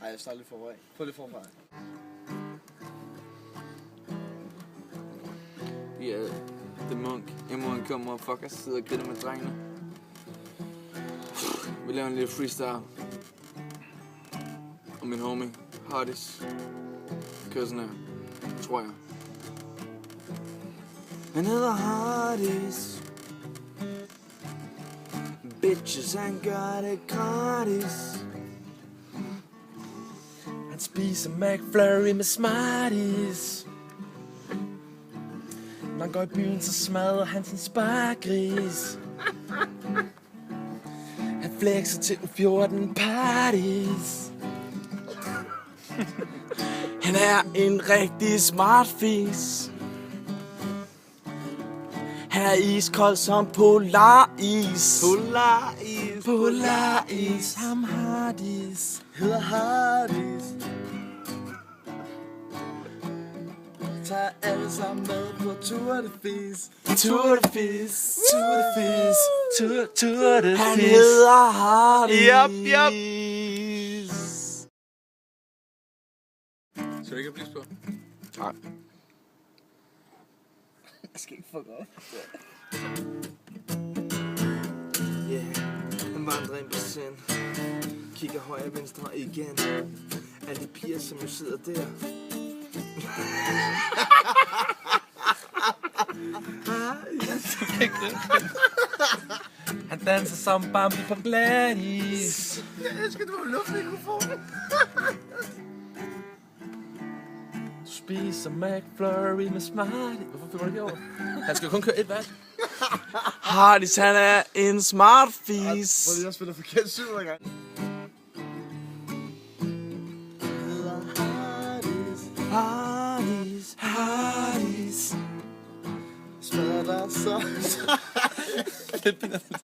Ej, jeg starter lidt forfra. Få lidt forfra. Ja, The Monk. M1 kommer og fucker sidder og griner med drengene. Vi laver en lille freestyle. Og min homie, Hardis, kører sådan her, tror jeg. Han hedder Hardis. Bitches, han gør det gratis. Han spiser McFlurry med Smarties. Når han går i byen, så smadrer han sin spargris. Han flexer til 14 parties. Han er en rigtig smart fis. Han er iskold som polaris. Polaris. Polaris. Ham Hardis. Hedder Hardis. Tager alle sammen med på Tour de Fis. Tour de Fis. Tour de Fis. Tour de Fis. Han hedder Hardis. Yep. Skal du ikke have blis på? Nej. Jeg skal ikke fuck op. Yeah, han vandrer ind på scenen. Kigger højre og venstre igen. Alle de piger, som jo sidder der. Han danser som Bambi på Gladys. Jeg elsker, du har luftmikrofon. Du spiser McFlurry med Smarties. Hvorfor fik du det ikke over? Han skal kun køre et vers. Hardis, han er en smart fis. Hvor jeg spiller forkert 7 gang. Hardis, Hardis. Smadrer dig så.